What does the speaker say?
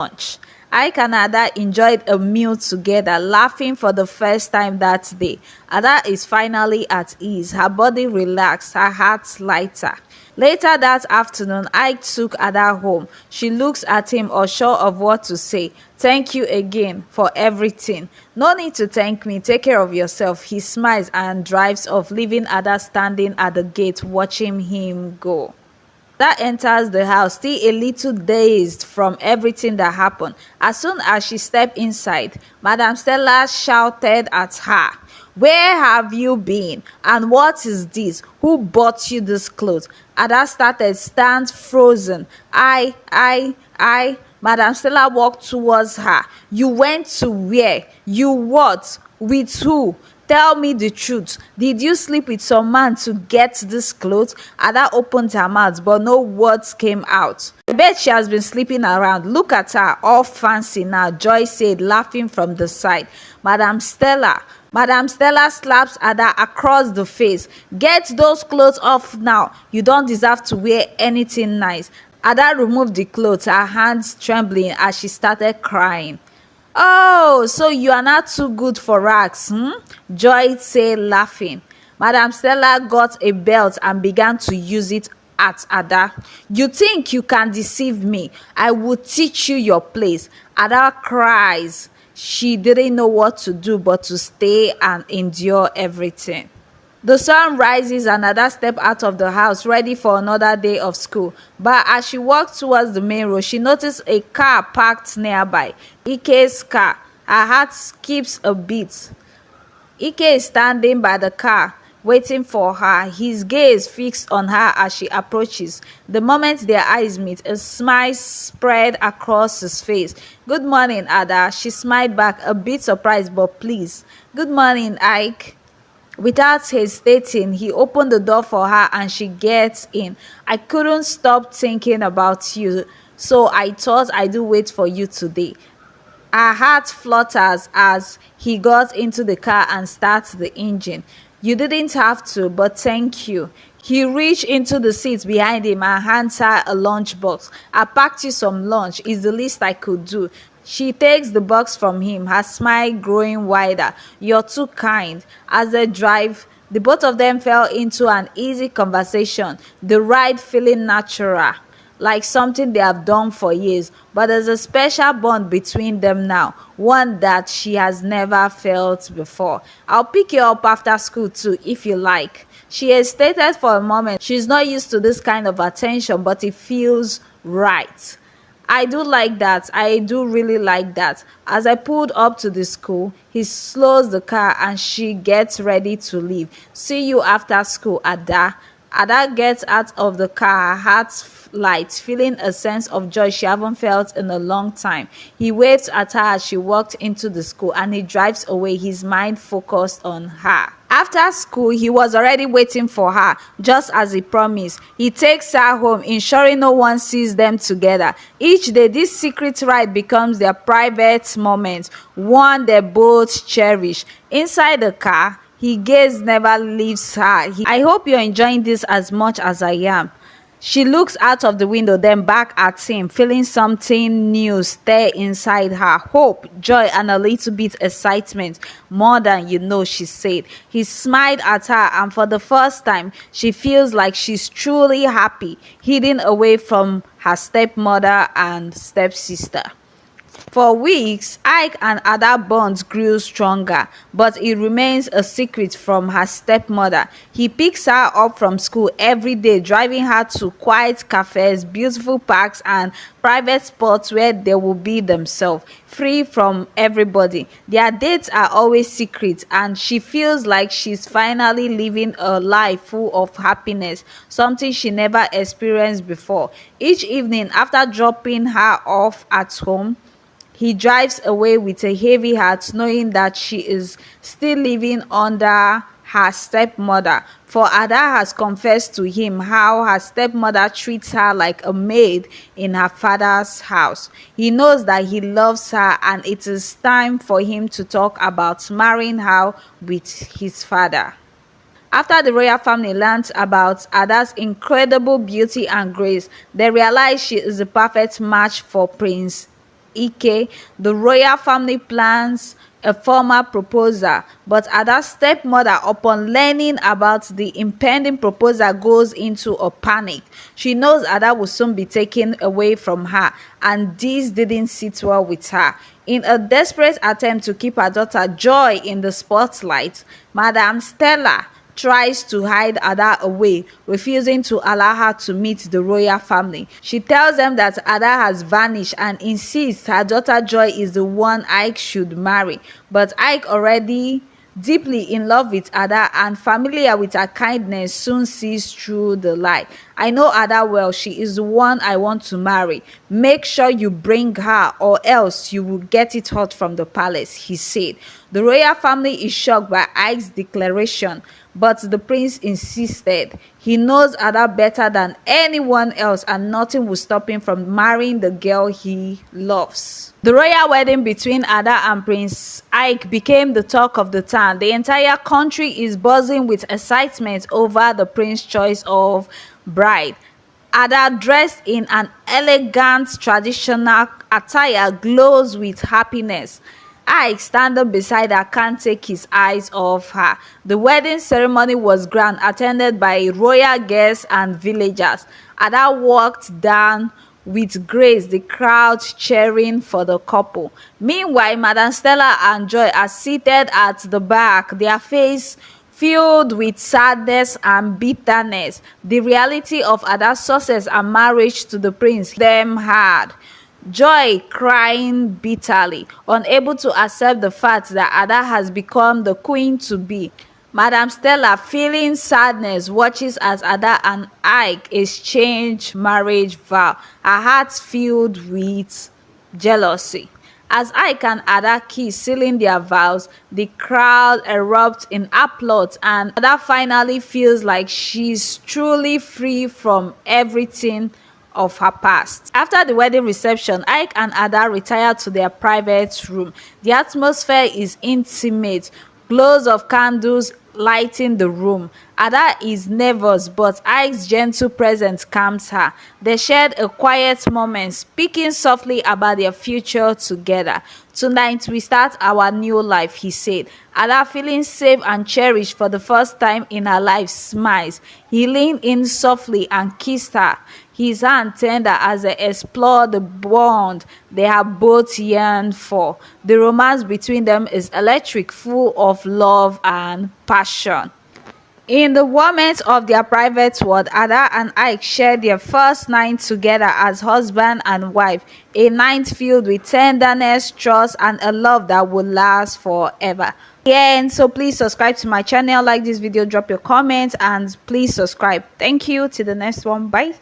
Lunch. Ike and Ada enjoyed a meal together, laughing for the first time that day. Ada is finally at ease, her body relaxed, her heart lighter. Later that afternoon, Ike took Ada home. She looks at him, unsure of what to say. "Thank you again for everything." "No need to thank me. Take care of yourself." He smiles and drives off, leaving Ada standing at the gate watching him go. That enters the house, still a little dazed from everything that happened. As soon as she stepped inside, Madam Stella shouted at her, "Where have you been? And what is this? Who bought you this clothes?" Ada started, stand frozen. I. Madam Stella walked towards her. "You went to where? You what? With who? Tell me the truth. Did you sleep with some man to get this clothes?" Ada opened her mouth, but no words came out. "I bet she has been sleeping around. Look at her, all fancy now," Joy said, laughing from the side. Madam Stella slaps Ada across the face. "Get those clothes off now. You don't deserve to wear anything nice." Ada removed the clothes, her hands trembling as she started crying. "Oh, so you are not too good for rags, hmm?" Joy said, laughing. Madam Stella got a belt and began to use it at Ada. "You think you can deceive me? I will teach you your place." Ada cries. She didn't know what to do but to stay and endure everything. The sun rises and Ada stepped out of the house, ready for another day of school. But as she walked towards the main road, she noticed a car parked nearby. Ike's car. Her heart skips a beat. Ike is standing by the car, waiting for her, his gaze fixed on her as she approaches. The moment their eyes meet, a smile spread across his face. "Good morning, Ada." She smiled back, a bit surprised but pleased. "Good morning, Ike." Without hesitating, he opened the door for her and she gets in. "I couldn't stop thinking about you, so I thought I'd wait for you today." Her heart flutters as he got into the car and starts the engine. "You didn't have to, but thank you." He reached into the seat behind him and hands her a lunchbox. "I packed you some lunch. It's the least I could do." She takes the box from him, her smile growing wider. "You're too kind." As they drive, the both of them fell into an easy conversation, the ride feeling natural, like something they have done for years. But there's a special bond between them now, one that she has never felt before. "I'll pick you up after school too, if you like." She hesitated for a moment. She's not used to this kind of attention, but it feels right. "I do like that. I do really like that." As I pulled up to the school, he slows the car and she gets ready to leave. "See you after school, Ada." Ada gets out of the car, her heart light, feeling a sense of joy she hasn't felt in a long time. He waves at her as she walked into the school and he drives away, his mind focused on her. After school, he was already waiting for her, just as he promised. He takes her home, ensuring no one sees them together. Each day, this secret ride becomes their private moment, one they both cherish. Inside the car, his gaze never leaves her. "I hope you're enjoying this as much as I am." She looks out of the window, then back at him, feeling something new stir inside her. Hope, joy, and a little bit excitement. "More than you know," she said. He smiled at her, and for the first time, she feels like she's truly happy, hidden away from her stepmother and stepsister. For weeks, Ike and Ada bonds grew stronger, but it remains a secret from her stepmother. He picks her up from school every day, driving her to quiet cafes, beautiful parks, and private spots where they will be themselves, free from everybody. Their dates are always secret, and she feels like she's finally living a life full of happiness, something she never experienced before. Each evening, after dropping her off at home, he drives away with a heavy heart, knowing that she is still living under her stepmother. For Ada has confessed to him how her stepmother treats her like a maid in her father's house. He knows that he loves her and it is time for him to talk about marrying her with his father. After the royal family learns about Ada's incredible beauty and grace, they realize she is the perfect match for Prince Ike, the royal family plans a formal proposal, but Ada's stepmother, upon learning about the impending proposal, goes into a panic. She knows Ada will soon be taken away from her, and this didn't sit well with her. In a desperate attempt to keep her daughter Joy in the spotlight, Madam Stella tries to hide Ada away, refusing to allow her to meet the royal family. She tells them that Ada has vanished and insists her daughter Joy is the one Ike should marry. But Ike, already deeply in love with Ada and familiar with her kindness, soon sees through the lie. I know Ada well. She is the one I want to marry. Make sure you bring her, or else you will get it hot from the palace, he said. The royal family is shocked by Ike's declaration, but the prince insisted. He knows Ada better than anyone else, and nothing will stop him from marrying the girl he loves. The royal wedding between Ada and Prince Ike became the talk of the town. The entire country is buzzing with excitement over the prince's choice of bride. Ada, dressed in an elegant traditional attire, glows with happiness. Ike, standing beside her, can't take his eyes off her. The wedding ceremony was grand, attended by royal guests and villagers. Ada walked down with grace, the crowd cheering for the couple. Meanwhile, Madam Stella and Joy are seated at the back, their face filled with sadness and bitterness. The reality of Ada's success and marriage to the prince hit them hard. Joy crying bitterly, unable to accept the fact that Ada has become the queen-to-be. Madam Stella, feeling sadness, watches as Ada and Ike exchange marriage vow, her heart filled with jealousy. As Ike and Ada kiss, sealing their vows, the crowd erupts in applause, and Ada finally feels like she's truly free from everything of her past. After the wedding reception, Ike and Ada retire to their private room. The atmosphere is intimate, glows of candles lighting the room. Ada is nervous, but Ike's gentle presence calms her. They shared a quiet moment, speaking softly about their future together. Tonight we start our new life, he said. Ada, feeling safe and cherished for the first time in her life, smiles. He leaned in softly and kissed her, his hand tender as they explore the bond they have both yearned for. The romance between them is electric, full of love and passion. In the moments of their private world, Ada and Ike shared their first night together as husband and wife, a night filled with tenderness, trust, and a love that will last forever. And so please subscribe to my channel, like this video, drop your comments, and please subscribe. Thank you. Till the next one. Bye.